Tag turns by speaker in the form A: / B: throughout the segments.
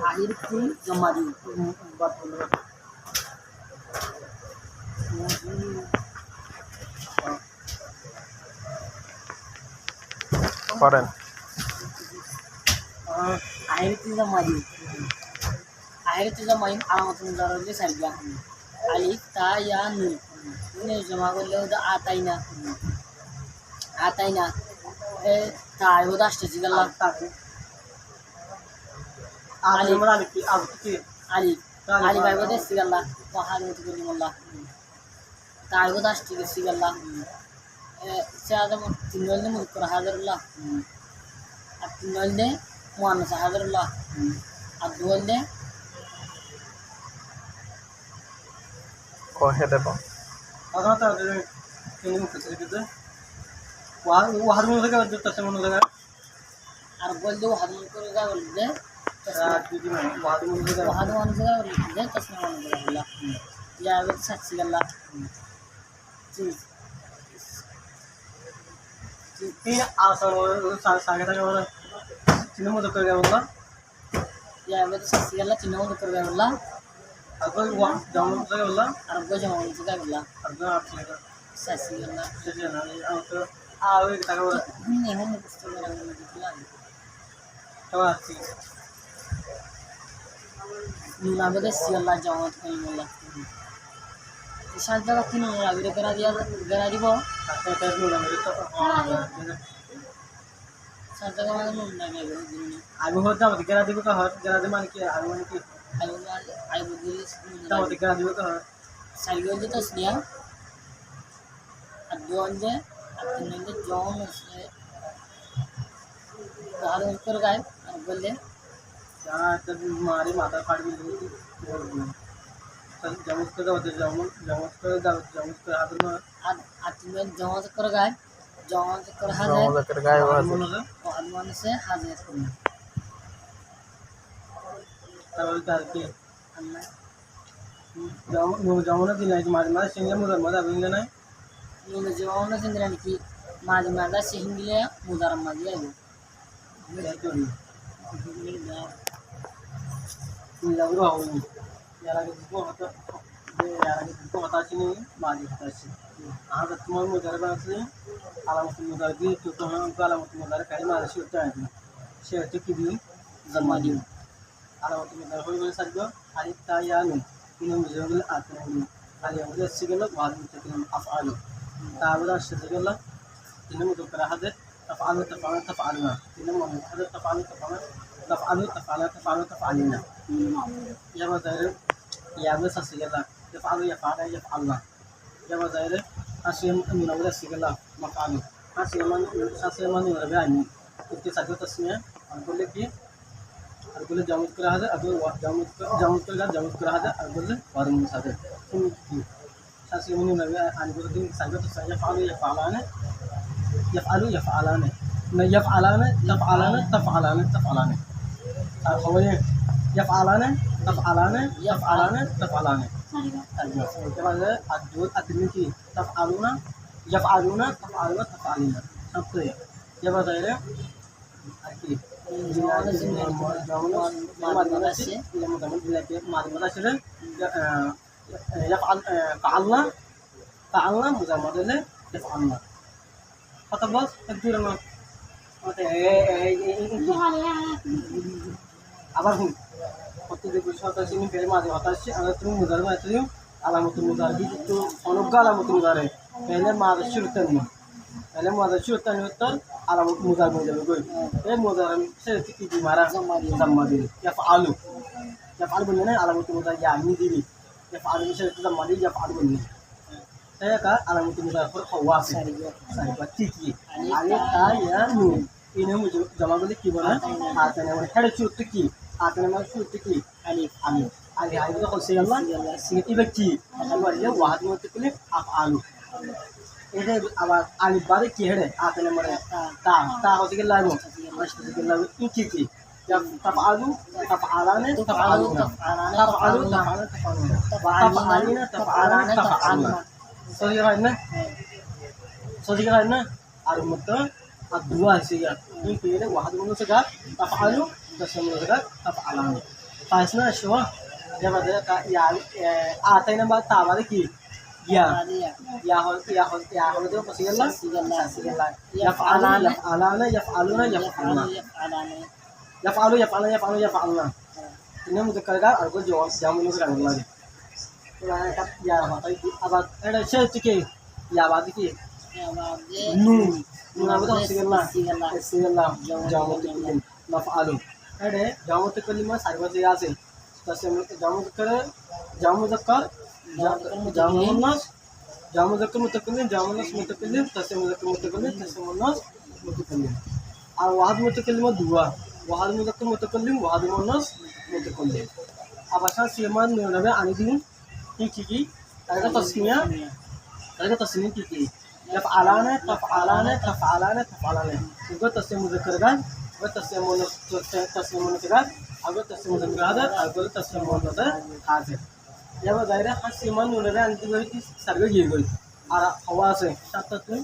A: আলির ফুল জমা দিই
B: করেন
A: আলির জমা দিই আলির জমা দিই আলামত মুজাররদে সারিয়া আলিফ তা ইয়া নুন নুনে জমা করলে ওটা আতাই না এ তাই ওটা আসছে জিগাল্লাহ আলিফ আলিফ আলিফ আই ওটা সিগাল্লাহ ওহান মতো করি মোল্লাহ তাই ওটা আসছে সিগাল্লাহ সে আদম তিন নলনে মুকর হাজারুল্লাহ আর তিন নলনে মুআন্নাস হাজারুল্লাহ আর দুলনে
B: কহে দেব
C: আগাতা তিনি মুখ থেকে দিতে ওয়াহাদ মনে থেকে যত মনে লাগা
A: আর বললে ওহাদ মনে করে যা বললে
C: দিদি ওয়াহাদ মনে থেকে
A: ওহাদ মনে করে বললে তসমা মনে করে আল্লাহ ইয়া আগে সাচ্ছি আল্লাহ
C: तीन आसान सागे था और तीनों मत कर गया बोला
A: या आगे साच्ची आल्लाह तीनों मत कर गया बोला
C: अगर वो जाऊँ तो क्या बोला
A: अरब को जाऊँ तो क्या बोला
C: अरब आप लेकर
A: साच्ची आल्लाह
C: सच्ची ना ये तो आवे कि ताकि बोला
A: नहीं हम कुछ तो मेरा नहीं दिखला
C: तो अच्छी
A: नुना बदे सी अल्लाह जाऊँ तो नहीं बोला शांत का तीनों आगे करा दी वो
C: आता है नुना मेरे तो
A: शांत का मतलब नुना क्या करो दिन
C: आगे होता है दिखा दी को हर दिखा दी मान के आगे मान के
A: आई बुद्धि
C: तो दिखा दी को
A: सारी वाले तो स्नेहा अद्वान जे अपने ने जॉन उसने बाहर उतर गए बोले
C: यहाँ तब हमारी माता फाड़ भी ली थी जमुस कर हाथ में
A: आत्मा जॉन कर गए जॉन कर
B: গায়ে
A: हनुमान से हाजिर करना
C: तब करके जमुना दिन है तुम्हारे माता सिंगल मुदर मदा बिंग नहीं
A: नुना जॉन सिंगल की माज मादा सिंगले मुदर मदिया है
C: लग रहा हूँ यार के जिसको होता यार के जिसको होता नहीं माजी होता है हाँ तो तुम्हारे मुदर बात से आलामत मुदर की तो हम आलामत मुदर कहीं मारे से होता है से होते कि भी जमानी आलामत मुदर हो गए सर जो आलिफ ता या नून इन्हें मुझे आते हैं आलिफ मुझे सिगल बाद में तक अफ़आलु ताबरा सिगल इन्हें मुझे कराहत तफ़आलु तफ़आलुना इन्हें मुझे तफ़आलुना या बज़ाहिर या बस सिगल यफ़आलना या बज़ाहिर असीम मुनव्वर सिगल मकानु असीमान रबानी इसके साथ तस्मीर अरगुल की अरगुल जामुत कराहत अरगुल जामुत कराहत अरगुल वारुम सादे असीमान रबानी अरगुल दिन साथ यफ़आलुना खबरें यफ़आलाने तफ़आलाने के बाद अद्दुल अदमी की तफ़आलुना यफ़आलुना तफ़आलिना सब तो ये बताइए कि मालूमात से यफ़आलना मुज़ामत ले यफ़आलना पता बस तकदीर में होते আবার হুম প্রত্যেক বিষয়টা সিনি ফেলে মাঝে হতাশি আমরা তুমি মুদার মাত্র আলামত মুদার কিন্তু অনজ্ঞ আলামত মুদারে পহলে মাঝে শুরুতেন না पहले मुदार शुरुतन उत्तर आलामत मुदार में जब कोई ये मुदार से की बीमारा जम्मादी यफ़आलु बनने ना आलामत मुदार या दी यफ़आलु से जम्मादी यफ़आलु बनने saya ka alamut mudaar पर खवास सारी बच्ची की आगे ता या नून इन्हें मुझे जमा बोले की बना आते ने मैंने हेड शूट की आते ने मैं शूट की अली आगे तो कौन से अल्लाह सिंगती बच्ची अल्लाह ये वाहद में तो के अफ़आलु इधर आवाज आली बारे की हेड आते ने मैंने ता हो सके लागो मस्त के लागो की जब तफ़आलु तफ़आलाने सोचिएगा ना और मतलब আর দুয়া আছে ইয়া এই পেলে ওয়াহাদ মনে হচ্ছে গা তাফআলু তাসমিয়া মনে হচ্ছে গা তাফআলান ফাইসনা শোয়া যেমন ইয়া আতাইনা বা তাবারে কি ইয়া ইয়া হল তো পসিগাল্লা সিগাল্লা ইয়াফআলানা ইয়াফআলুনা ইয়াফআলুনা ইয়াফআলুনা ini muzakkar ga argo jawab jamu nu serang lagi nah kat ya apa itu abad ada saya tike ya abad ki nun apa tu sigalla jamu tukulin maf'alun ada jamu tukulin ma sarva se ase tase jamu muzakkar jamu nas mutakallim tase muzakkar mutakallim আর ওয়াহাদ মুতাকাল্লিম দুয়া ওয়াহাদ মুজাক্কার মুতাকাল্লিম ওয়াহাদ মুন্নাস মুতাকাল্লিম আবাসা সিমান নবে আনি দিন কি তারকা তাসমিয়া কি ইয়াফআলানা তাফআলানা ego Tasmia মুজাক্কার গান ওয়া তাসমিয়া মুন্নাস গান আগো তাসমিয়া মুজাক্কার হাজার আগো তাসমিয়া মুন্নাস হাজার ইয়াবা দাইরা সিমান নবে আনি দিন কি সারগে গিয়ে গই আর হাওয়া আছে সাতটা তুই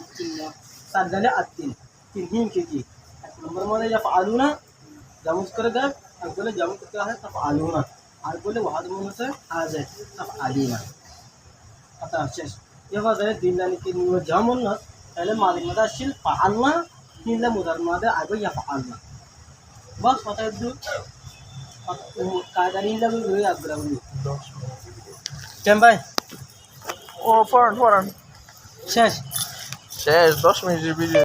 C: সাদালে আতিন তিন কি नंबर मध्ये यफआलुना जामुज करेगा और बोले जामुज करता है तफआलुना और बोले वहाद मुनसे आज है तफआलीना आता शेष ये बात है दिन लाने के लिए जामुन ना पहले मालिक मदा शिल फआलना नीला मुदर मदा आगे यफआलना बस पता है दो कायदा नीला भी हुई अग्रवनी केम भाई
B: ও পড়ান
C: शेष
B: শেষ 10 মিনিটের ভিডিও